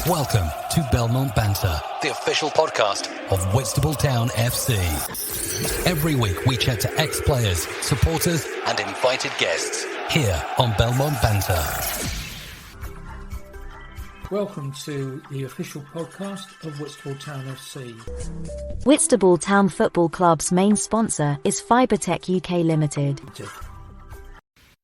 Welcome to Belmont Banter, the official podcast of Whitstable Town FC. Every week we chat to ex-players, supporters and invited guests here on Belmont Banter. Welcome to the official podcast of Whitstable Town FC. Whitstable Town Football Club's main sponsor is Fibertech UK Limited.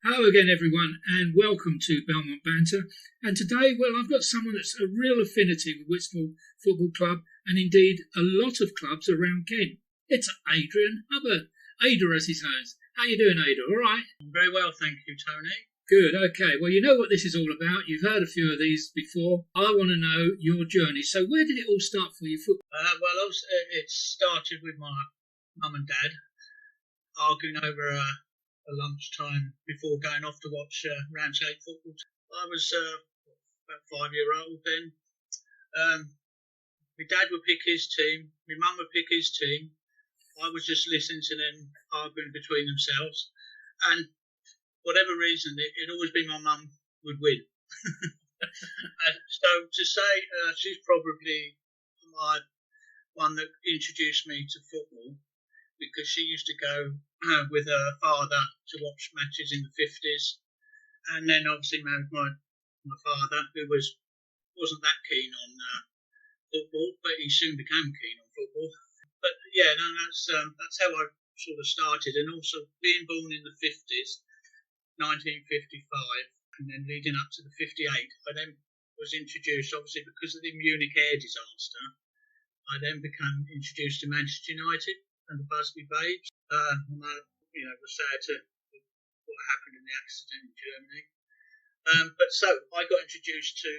Hello again everyone and welcome to Belmont Banter. And today, well, I've got someone that's a real affinity with Whitstable Football Club and indeed a lot of clubs around Kent. It's Ade Hubbard. Ade as he says. How you doing, Ade? All right? I'm very well, thank you, Tony. Good, okay. Well, you know what this is all about. You've heard a few of these before. I want to know your journey. So where did it all start for you? Well, it started with my mum and dad arguing over a lunchtime before going off to watch Ramsgate football. I was about 5-year-old then. My dad would pick his team, my mum would pick his team. I was just listening to them arguing between themselves, and whatever reason, it'd always be my mum would win. So to say she's probably my one that introduced me to football, because she used to go with her father to watch matches in the 50s, and then obviously married my father, who wasn't that keen on football, but he soon became keen on football. But yeah, no, that's how I sort of started, and also being born in the 50s, 1955, and then leading up to the 58, I then was introduced, obviously because of the Munich air disaster, I then became introduced to Manchester United and the Busby Babes. I was sad to what happened in the accident in Germany. But so I got introduced to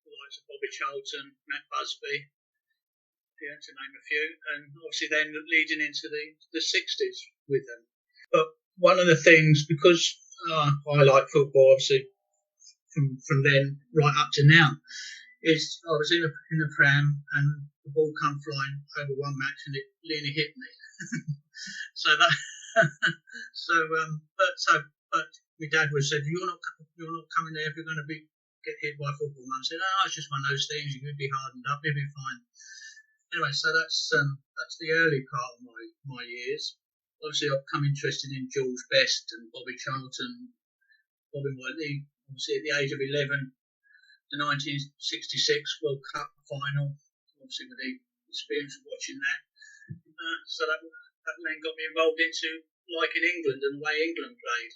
the likes of Bobby Charlton, Matt Busby, to name a few, and obviously then leading into the 60s with them. But one of the things, because I like football, obviously from then right up to now, is I was in a pram and the ball come flying over one match and it nearly hit me. But my dad would say, you're not coming there if you're going to get hit by a football. Mum said, it's just one of those things. You're going to be hardened up. You'll be fine. Anyway, so that's the early part of my years. Obviously, I've become interested in George Best and Bobby Charlton, Bobby Whiteley. Obviously, at the age of 11, the 1966 World Cup final, obviously with the experience of watching that. So that then got me involved into liking England and the way England played.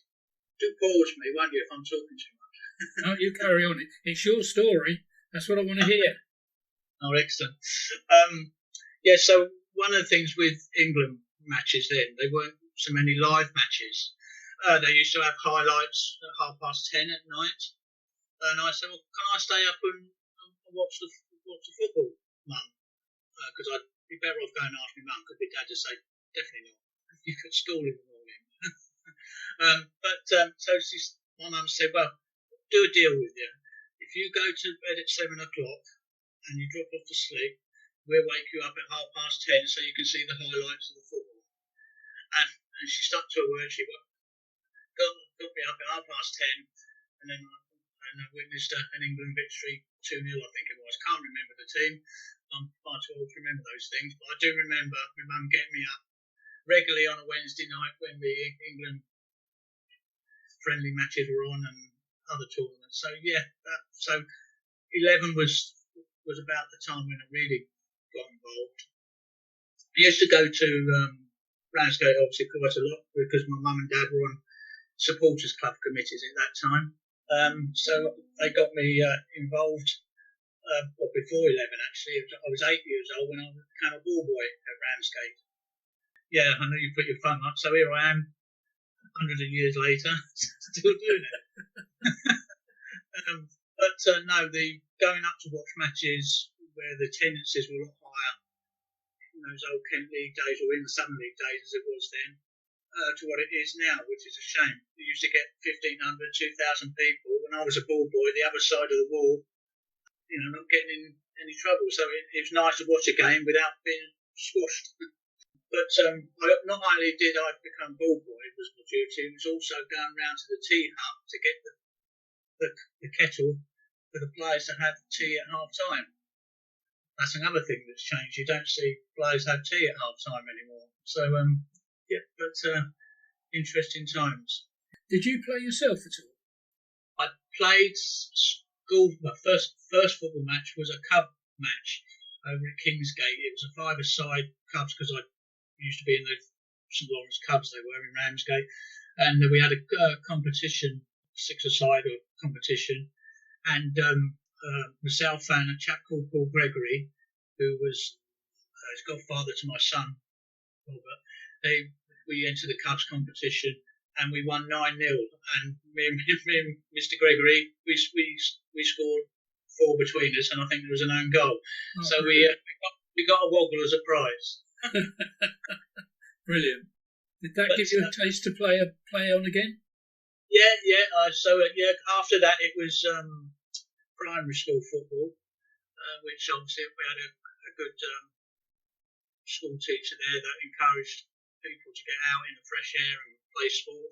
Do pause me, won't you, if I'm talking too much? No, you carry on. It's your story. That's what I want to hear. Oh, excellent. So one of the things with England matches then, they weren't so many live matches. They used to have highlights at 10:30 at night. And I said, well, can I stay up and watch the football, Mum? Because I'd be better off going after my mum, because my dad would say, definitely not. You've got school in the morning. My mum said, well, do a deal with you. If you go to bed at 7 o'clock and you drop off to sleep, we'll wake you up at 10:30 so you can see the highlights of the football. And she stuck to her word. She got me up at 10:30, and then I witnessed an England victory 2-0, I think it was. Can't remember the team. I'm far too old to remember those things, but I do remember my mum getting me up regularly on a Wednesday night when the England friendly matches were on and other tournaments. So yeah, so 11 was about the time when I really got involved. I used to go to Ramsgate obviously quite a lot because my mum and dad were on supporters club committees at that time. So they got me involved before 11 actually. I was 8 years old when I became a ball boy at Ramsgate. Yeah, I know you put your thumb up, so here I am, hundreds of years later, still doing it. The going up to watch matches where the attendances were a lot higher in those old Kent League days, or in the Southern League days as it was then, to what it is now, which is a shame. We used to get 1,500, 2,000 people. When I was a ball boy, the other side of the wall, not getting in any trouble. So it was nice to watch a game without being squashed. But not only did I become ball boy, it was my duty, it was also going round to the tea hut to get the kettle for the players to have tea at half time. That's another thing that's changed. You don't see players have tea at half time anymore. So, interesting times. Did you play yourself at all? I played school. My first football match was a cub match over at Kingsgate. It was a five-a-side cubs because I used to be in the St Lawrence Cubs. They were in Ramsgate, and we had a competition, six-a-side competition, and myself and a chap called Paul Gregory, who was his godfather to my son Robert. We entered the Cubs competition and we won 9-0. And me and Mr. Gregory, we scored 4 between us, and I think there was an own goal. Oh, so we got a woggle as a prize. Brilliant. Did that give you a taste to play on again? Yeah. After that, it was primary school football, which obviously we had a good school teacher there that encouraged people to get out in the fresh air and play sport.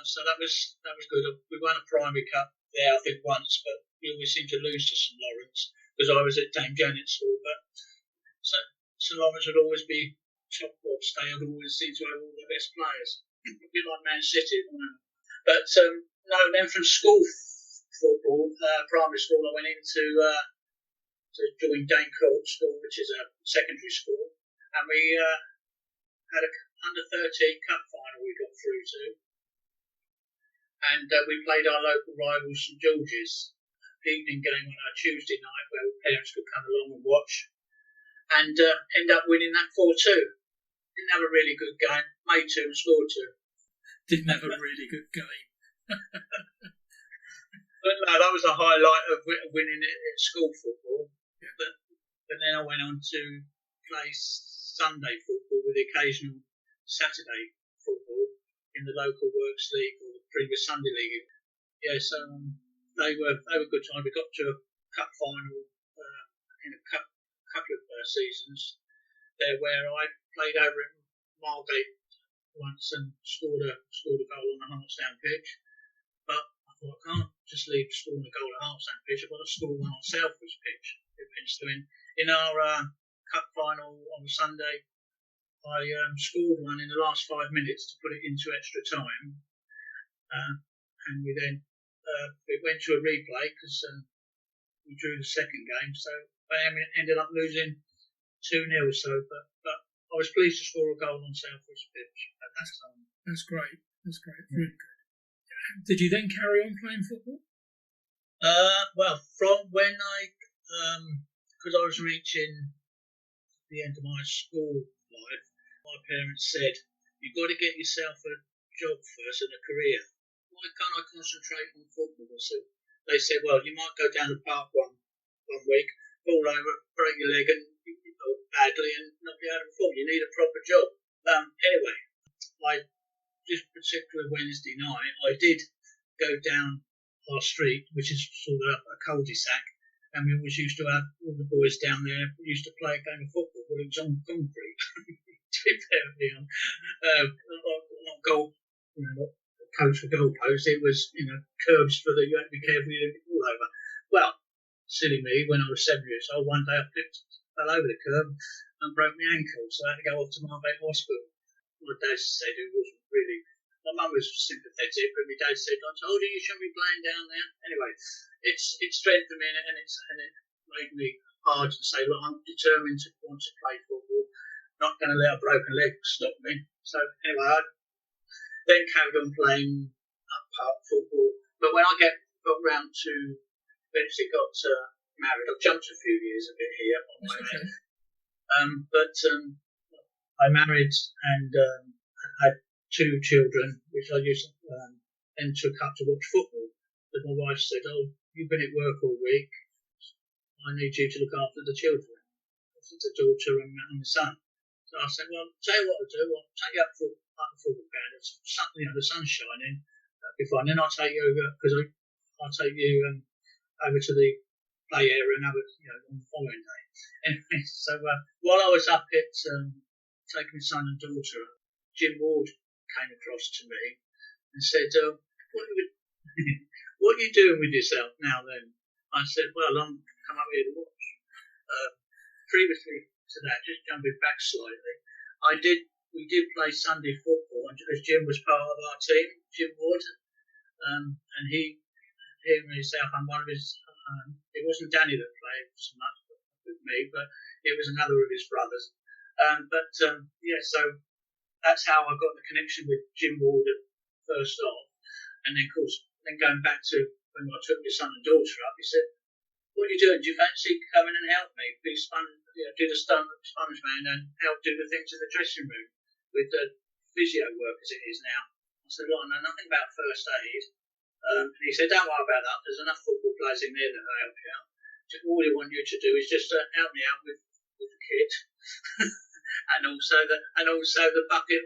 So that was good. We won a primary cup there, I think, once, but we always seemed to lose to St Lawrence because I was at Dame Janet's school. But St Lawrence would always be top box. They would always seem to have all the best players, a bit like Man City. But then from school football, primary school, I went into to join Dane Court School, which is a secondary school, and we had a under-13 cup final we got through to, and we played our local rival St George's evening game on a Tuesday night where parents could come along and watch, and end up winning that 4-2. Didn't have a really good game, made 2 and scored 2. Didn't have a really good game. But no, that was the highlight of winning it at school football. Yeah. But then I went on to play Sunday football with the occasional Saturday football in the local Works League or the previous Sunday League. Yeah, so they were good times. We got to a cup final in a couple of seasons there where I played over at Margate once and scored a goal on the Hartstown pitch. But I thought, I can't just leave scoring a goal at Hartstown pitch. I've got to score one on Southwood's pitch. So in our cup final on Sunday, I scored one in the last 5 minutes to put it into extra time, and we then it went to a replay because we drew the second game. So I ended up losing 2-0. So, but I was pleased to score a goal on Southwood's pitch at that time. That's great. Really good. Did you then carry on playing football? Well, from when because I was reaching the end of my school life, my parents said, you've got to get yourself a job first and a career. Why can't I concentrate on football? So they said, well, you might go down the park one week, fall over, break your leg and badly and not be able to perform. You need a proper job. Anyway, this particular Wednesday night, I did go down our street, which is sort of a cul-de-sac, and we always used to have all the boys down there used to play a game of football, but it was on concrete. Not goal, not coach for goalposts. It was, curbs for you had to be careful you didn't fall over. Well, silly me, when I was 7 years old, one day I fell over the curb and broke my ankle, so I had to go off to Margate Hospital. My dad said it wasn't really. My mum was sympathetic, but my dad said, "I told you you shouldn't be playing down there." Anyway, it strengthened me and it made me hard to say, look, I'm determined to want to play football. Not going to let a broken leg stop me. So anyway, I then carried on playing park football. But when I got round to eventually got married, I've jumped a few years a bit here on my own. But I married and had 2 children, which I used to then took up to watch football. But my wife said, "Oh, you've been at work all week. I need you to look after the children." It's a daughter and the son. So I said, "Well, tell you what I'll do. I'll take you up the football ground. It's the sun's shining. That'll be fine. Then I'll take you over I'll take you over to the play area and have it, on the following day." Anyway, so while I was up at taking my son and daughter, Jim Ward came across to me and said, "What are you doing with yourself now then?" I said, well, I'm come up here to watch. Previously to that, just jumping back slightly, we did play Sunday football, and as Jim was part of our team, Jim Ward, and him and himself, and one of his, it wasn't Danny that played so much with me, but it was another of his brothers. So that's how I got the connection with Jim Ward first off, and then of course, going back to when I took my son and daughter up, he said, "What are you doing? Do you fancy coming and help me? Do the sponge man and help do the things in the dressing room with the physio work as it is now?" I said, "I know nothing about first aid." And he said, "Don't worry about that. There's enough football players in there that will help you out. All I want you to do is just help me out with the kit and also the bucket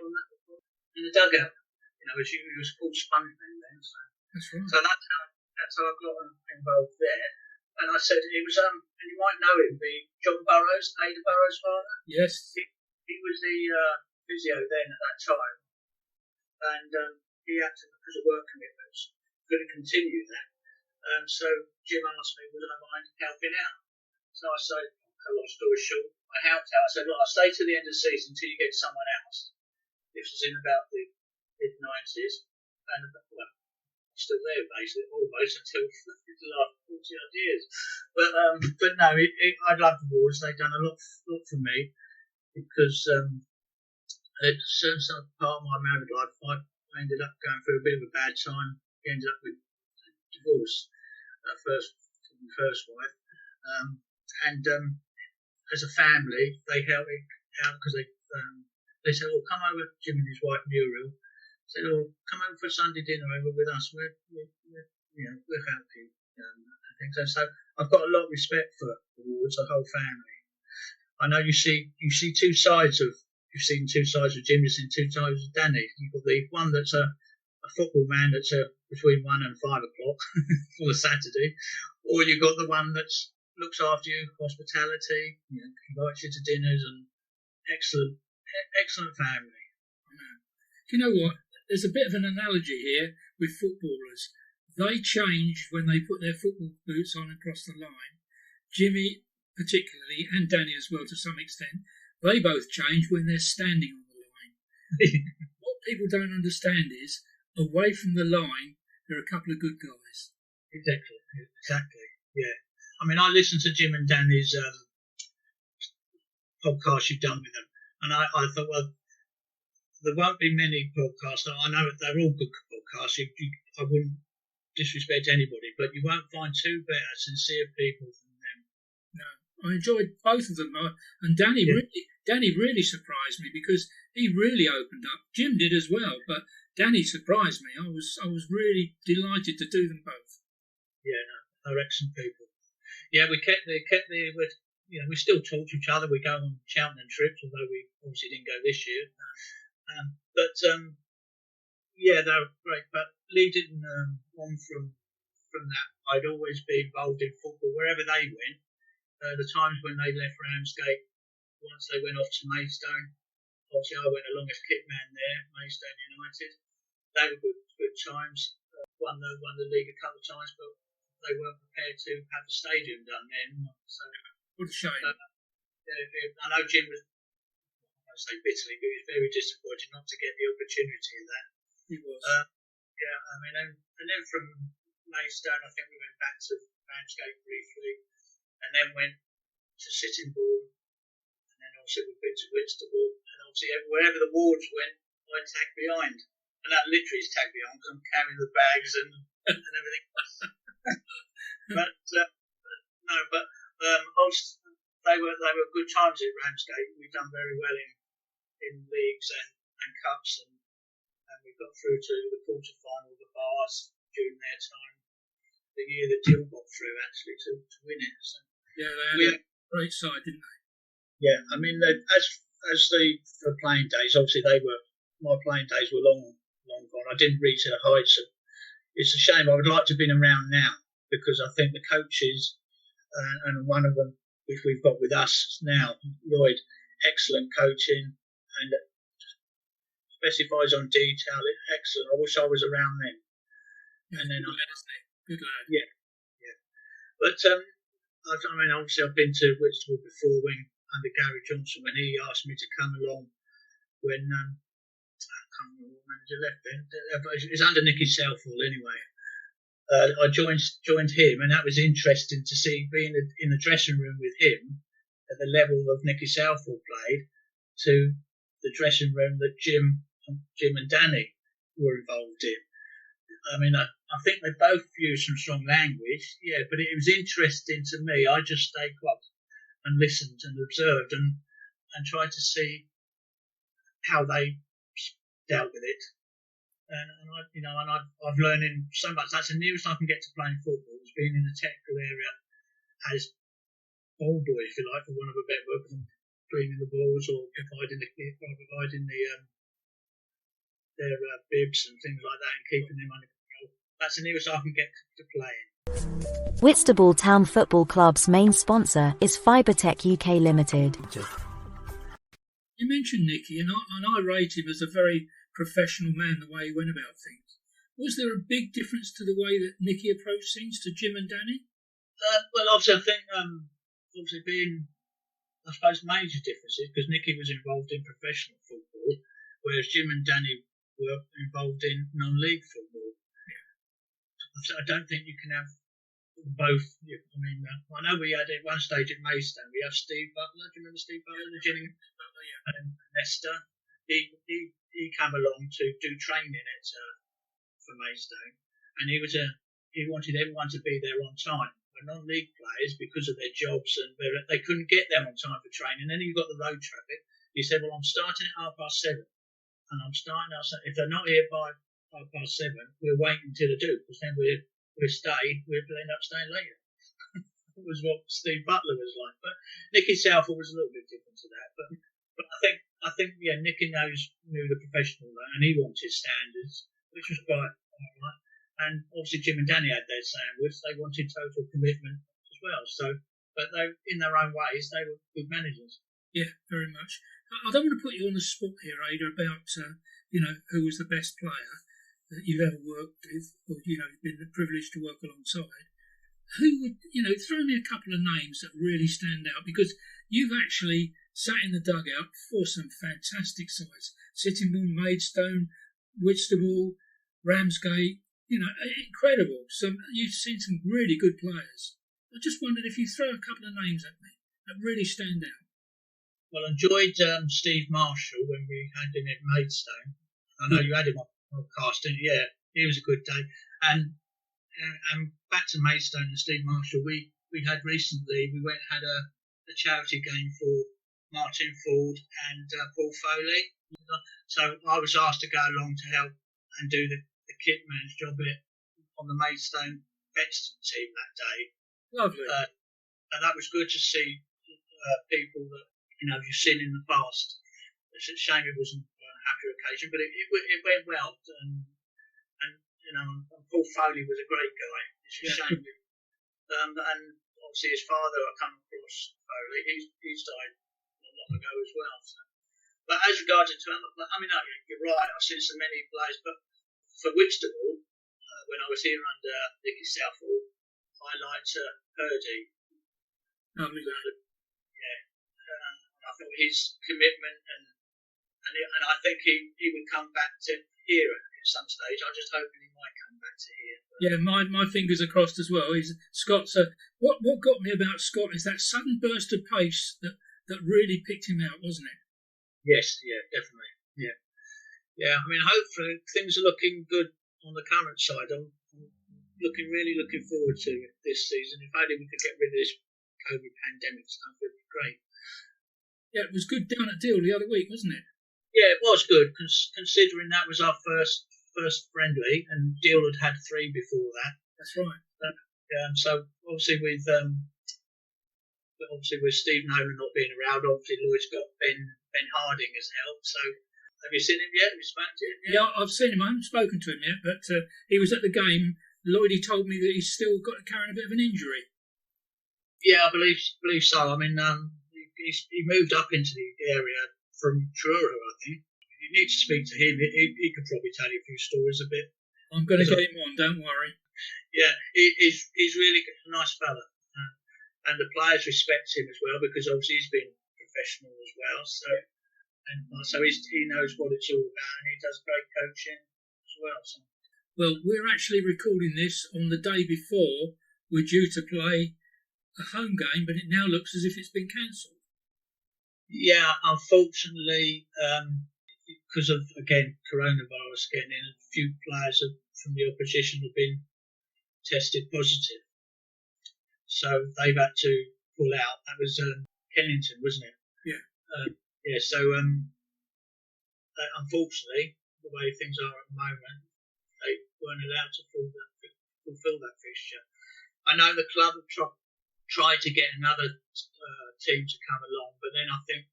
in the dugout. You know, he was called sponge man then." So, That's right. so that's how I got involved there. And I said, it was, and you might know him, John Burrows, Ade Burrows' father. Yes. He was the physio then at that time. And he had to, because of work commitments, couldn't continue that. So Jim asked me, would I mind helping out? So I said, long story short, I helped out. I said, look, I'll stay to the end of the season until you get someone else. This was in about the mid-90s. And, well, still there basically almost until the last 40 odd years, but no, I love the Wards. They've done a lot for me because at a certain part of my married life I ended up going through a bit of a bad time. We ended up with divorce from my first wife, and as a family they helped me out because they said, "Oh, come over." Jim and his wife Muriel said, "Oh, come over for Sunday dinner over with us. We'll help you." I think so. So I've got a lot of respect for the Wards, the whole family. I know you've seen two sides of Jim, you've seen two sides of Danny. You've got the one that's a football man that's between 1 and 5 o'clock for the Saturday, or you've got the one that looks after you, hospitality, invites you to dinners, and excellent family. Do you know what? There's a bit of an analogy here with footballers. They change when they put their football boots on and cross the line. Jimmy, particularly, and Danny as well to some extent, they both change when they're standing on the line. What people don't understand is, away from the line, there are a couple of good guys. Exactly. Yeah. I mean, I listened to Jim and Danny's podcast you've done with them, and I thought, well, there won't be many podcasts. I know they're all good podcasts. I wouldn't disrespect anybody, but you won't find two better sincere people than them. No, I enjoyed both of them, and Danny really surprised me because he really opened up. Jim did as well, but Danny surprised me. I was really delighted to do them both. Yeah, no, they're excellent people. Yeah, we still talk to each other. We go on Cheltenham trips, although we obviously didn't go this year. They're great. But leading on from that, I'd always be involved in football wherever they went. The times when they left Ramsgate, once they went off to Maidstone, obviously I went along as kit man there, Maidstone United. They were good times. Won the league a couple of times, but they weren't prepared to have the stadium done then. So what a shame. I know Jim was, I say bitterly, but he was very disappointed not to get the opportunity of that. He was. And then from Maidstone, I think we went back to Ramsgate briefly, and then went to Sittingbourne, and then also we've been to Whitstable, and obviously wherever the Wards went, I tagged behind, and that literally is tagged behind because I'm carrying the bags and everything. They were good times at Ramsgate. We've done very well in leagues and cups, and we got through to the quarter-final of the Bars during their time. The year that Jill got through, actually, to win it. So, yeah, they had a great side, didn't they? Yeah, I mean, for playing days, obviously my playing days were long gone. I didn't reach the heights of. It's a shame. I would like to have been around now because I think the coaches, and one of them, which we've got with us now, Lloyd, excellent coaching and specifies on detail. Excellent. I wish I was around then. And then good lad. Yeah. But I mean, obviously, I've been to Whitstable before under Gary Johnson when he asked me to come along when I can't remember what manager left then. It was under Nicky Southall anyway. I joined him, and that was interesting to see being in the dressing room with him at the level of Nicky Southall played to the dressing room that Jim and Danny were involved in. I mean, I think they both used some strong language, yeah, but it was interesting to me. I just stayed quiet and listened and observed and tried to see how they dealt with it. And I've learned so much. That's the nearest I can get to playing football, is being in the technical area as ball boy, if you like, for want of a better word, because I'm cleaning the balls or providing their bibs and things like that and keeping them under control. That's the nearest I can get to playing. Whitstable Town Football Club's main sponsor is Fibertech UK Limited. You mentioned Nicky, and I rate him as a very professional man, the way he went about things. Was there a big difference to the way that Nicky approached things to Jim and Danny? Well, obviously, I think being, I suppose, major differences, because Nicky was involved in professional football, whereas Jim and Danny were involved in non-league football. So I don't think you can have both. I mean, I know we had at one stage at Maidstone, we have Steve Butler. Do you remember Steve Butler, the Jennings Butler? Yeah. And Leicester. He came along to do training for Maidstone, and he wanted everyone to be there on time. But non-league players, because of their jobs and they couldn't get there on time for training. Then you've got the road traffic. He said, "Well, I'm starting at 7:30, and I'm starting out. If they're not here by 7:30, we're waiting until they do, because then we'll end up staying later." That was what Steve Butler was like. But Nicky Southall was a little bit different to that. But I think Nicky knew the professional, and he wanted standards, which was quite all right. And obviously Jim and Danny had their sandwich. They wanted total commitment as well. So, but they, in their own ways, they were good managers. Yeah, very much. I don't want to put you on the spot here, Ada, about who was the best player that you've ever worked with, or been privileged to work alongside. Who would throw me a couple of names that really stand out, because you've actually sat in the dugout for some fantastic sides, Sittingbourne, Maidstone, Whitstable, Ramsgate. Incredible. You've seen some really good players. I just wondered if you throw a couple of names at me that really stand out. Well, I enjoyed Steve Marshall when we had him at Maidstone. I know you had him on the podcast, didn't you? Yeah, he was a good day. And back to Maidstone and Steve Marshall, we had recently, we went and had a charity game for Martin Ford and Paul Foley. So I was asked to go along to help and do the kit man's job on the Maidstone Vets team that day. Lovely. And that was good to see people that you've seen in the past. It's a shame it wasn't a happy occasion, but it went well. And Paul Foley was a great guy. It's a shame. And obviously his father, I come across Foley. He's died not long ago as well. So. But as regards to, you're right. I've seen so many players, but for Whitstable, when I was here under Nicky Southall, I liked Ade. Lovely. Yeah. I thought his commitment and I think he would come back to here at some stage. I'm just hoping he might come back to here. But yeah, my fingers are crossed as well. Scott's what got me about Scott is that sudden burst of pace that really picked him out, wasn't it? Yes, yeah, definitely. Yeah. Yeah, I mean, hopefully things are looking good on the current side. I'm really looking forward to this season. If only we could get rid of this COVID pandemic stuff, it'd be great. Yeah, it was good down at Deal the other week, wasn't it? Yeah, it was good, considering that was our first friendly, and Deal had 3 before that. That's right. So obviously with Steve Nolan not being around, obviously Lloyd's got Ben Harding as help. So have you seen him yet? Have you spoken to him yet? Yeah, I've seen him. I haven't spoken to him yet, but he was at the game. Lloyd told me that he's still carrying a bit of an injury. Yeah, I believe so. I mean, he moved up into the area from Truro, I think. You need to speak to him. He could probably tell you a few stories a bit. I'm going to get him on, don't worry. Yeah, he's really a nice fella. and the players respect him as well because obviously he's been professional as well. So he knows what it's all about, and he does great coaching as well. So. Well, we're actually recording this on the day before we're due to play a home game, but it now looks as if it's been cancelled. Yeah, unfortunately, because of, again, coronavirus getting in, a few players from the opposition have been tested positive. So they've had to pull out. That was Kennington, wasn't it? Yeah. So unfortunately, the way things are at the moment, they weren't allowed to fulfil that fixture. I know the club have tried to get another team to come along, but then I think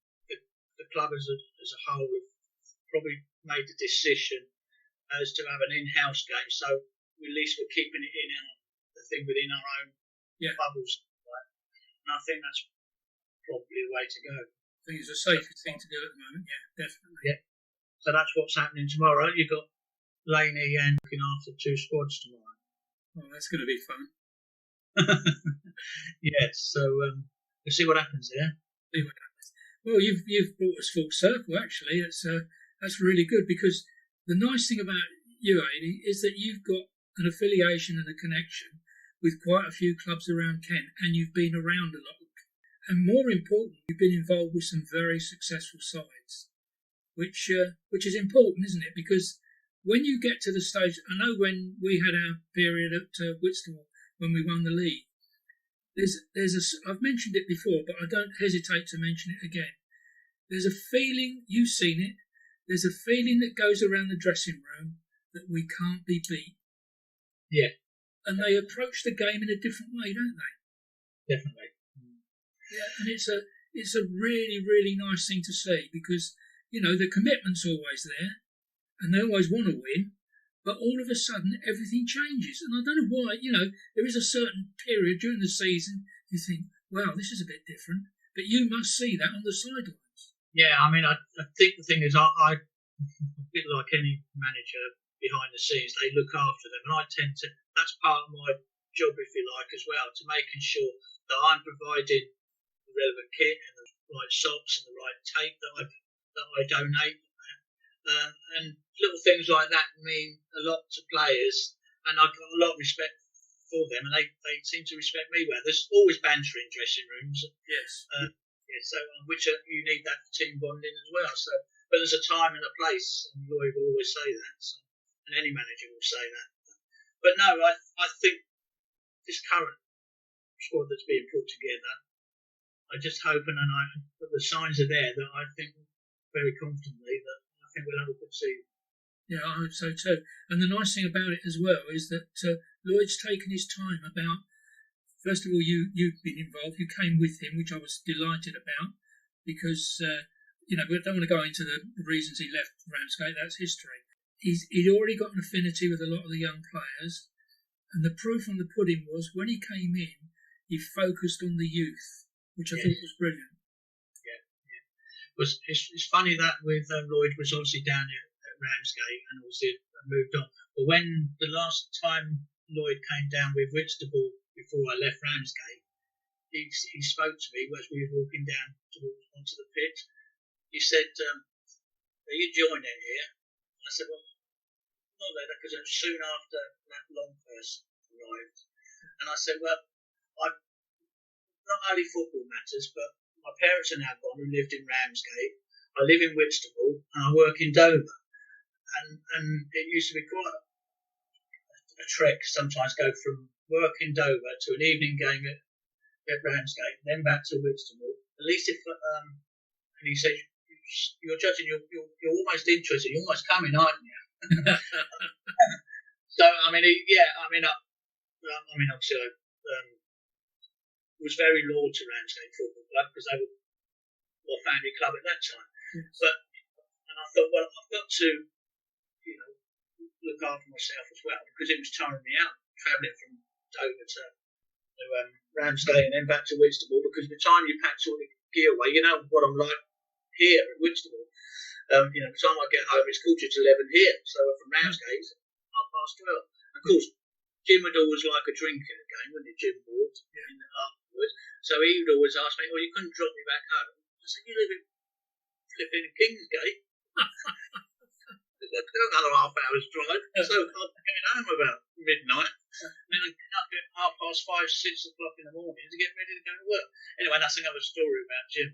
the club as a whole have probably made the decision as to have an in-house game. So at least we're keeping it within our own bubbles. And I think that's probably the way to go. I think it's a safer thing to do at the moment. Yeah, definitely. Yeah. So that's what's happening tomorrow. You've got Laney and looking after two squads tomorrow. Oh, that's going to be fun. Yes, so we'll see what happens there. Well, you've brought us full circle. Actually, that's really good because the nice thing about you, Ade, is that you've got an affiliation and a connection with quite a few clubs around Kent, and you've been around a lot. And more important, you've been involved with some very successful sides, which is important, isn't it? Because when you get to the stage, I know when we had our period at Whitstable when we won the league, I've mentioned it before, but I don't hesitate to mention it again. There's a feeling, you've seen it, there's a feeling that goes around the dressing room that we can't be beat. Yeah. And they approach the game in a different way, don't they? Definitely. Yeah, and it's a really, really nice thing to see because, the commitment's always there and they always want to win. But all of a sudden, everything changes. And I don't know why, there is a certain period during the season you think, wow, this is a bit different. But you must see that on the sidelines. Yeah, I mean, I think the thing is, I a bit like any manager behind the scenes, they look after them. And I tend to, that's part of my job, if you like, as well, to making sure that I'm providing the relevant kit and the right socks and the right tape that I donate. And little things like that mean a lot to players, and I've got a lot of respect for them, and they seem to respect me well. There's always banter in dressing rooms, yes. So you need that for team bonding as well. So, but there's a time and a place, and Lloyd will always say that, and any manager will say that. But no, I think this current squad that's being put together, I just hope that the signs are there that I think very confidently that I think we'll have a good season. Yeah, I hope so too. And the nice thing about it as well is that Lloyd's taken his time about, first of all, you've been involved, you came with him, which I was delighted about, because, we don't want to go into the reasons he left Ramsgate, that's history. He'd already got an affinity with a lot of the young players, and the proof on the pudding was when he came in, he focused on the youth, which I thought was brilliant. It's funny that with Lloyd was obviously down at Ramsgate and obviously moved on. But when the last time Lloyd came down with Whitstable before I left Ramsgate, he spoke to me as we were walking down onto the pitch. He said, "Are you joining here?" And I said, "Well, not there, because it was soon after Matt Longhurst arrived." And I said, "Well, not only football matters, but my parents are now gone who lived in Ramsgate. I live in Whitstable and I work in Dover. And it used to be quite a trek sometimes go from work in Dover to an evening game at Ramsgate, then back to Whitstable. At least if, and he said, you're judging, you're almost interested, you're almost coming, aren't you?" So, obviously, was very loyal to Ramsgate Football Club because they were my family club at that time. Yes. And I thought, well, I've got to, look after myself as well because it was tiring me out travelling from Dover to Ramsgate and then back to Whitstable, because by the time you pack all the gear away, you know what I'm like here at Whitstable. By the time I get home, it's 11:15 here. So from Ramsgate, it's 12:30. Of course, Jim would always like a drink at a game, wouldn't he, Jim Ward? Yeah. afterwards. So he would always ask me, "Well, you couldn't drop me back home." I said, "You live in flipping Kingsgate." Another half hour's drive, so I'm getting home about midnight. Then I get up at 5:30, 6 o'clock in the morning to get ready to go to work. Anyway, that's another story about Jim.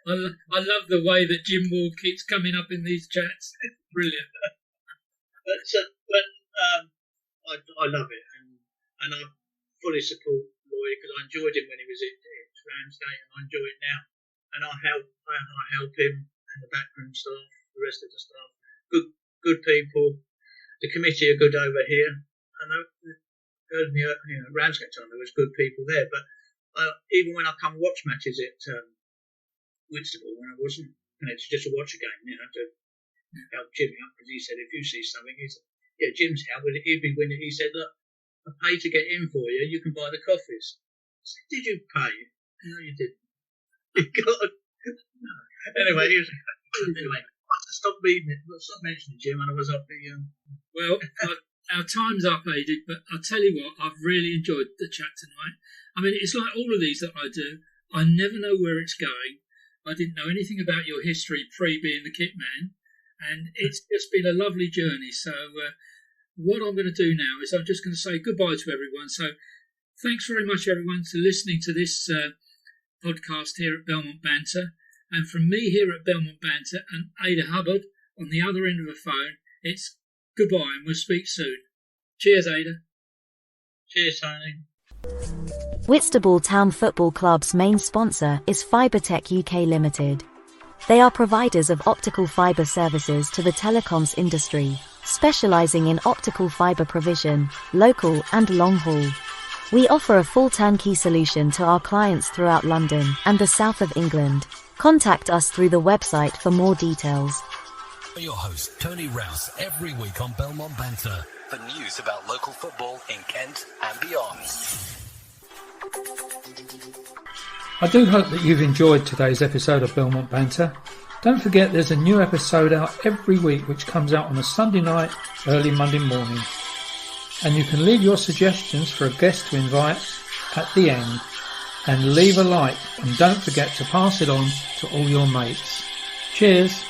But, I love the way that Jim Ward keeps coming up in these chats. Brilliant. I love it, and I fully support Lloyd because I enjoyed him when he was at Ramsgate, and I enjoy it now. And I help him and the backroom staff, the rest of the staff. Good people. The committee are good over here. And Ramsgate time there was good people there. But even when I come watch matches at Whitstable, when I wasn't connected just to watch a game, to help Jimmy up, because he said if you see something, he said, "Yeah, Jim's here. He'd be winning." He said, "Look, I paid to get in for you. You can buy the coffees." I said, "Did you pay?" "No, you didn't." Anyway, stop mentioning Jim, and I was up the. Well, our time's up, Ade, but I'll tell you what, I've really enjoyed the chat tonight. I mean, it's like all of these that I do. I never know where it's going. I didn't know anything about your history pre-being the kit man, and it's just been a lovely journey. So what I'm going to do now is I'm just going to say goodbye to everyone. So thanks very much, everyone, for listening to this podcast here at Belmont Banter. And from me here at Belmont Banter and Ade Hubbard on the other end of the phone, it's goodbye and we'll speak soon. Cheers, Ade. Cheers, Tony. Whitstable Town Football Club's main sponsor is Fibertech UK Limited. They are providers of optical fibre services to the telecoms industry, specialising in optical fibre provision, local and long haul. We offer a full turnkey solution to our clients throughout London and the south of England. Contact us through the website for more details. Your host, Tony Rouse, every week on Belmont Banter for news about local football in Kent and beyond. I do hope that you've enjoyed today's episode of Belmont Banter. Don't forget there's a new episode out every week which comes out on a Sunday night, early Monday morning. And you can leave your suggestions for a guest to invite at the end. And leave a like and don't forget to pass it on to all your mates. Cheers!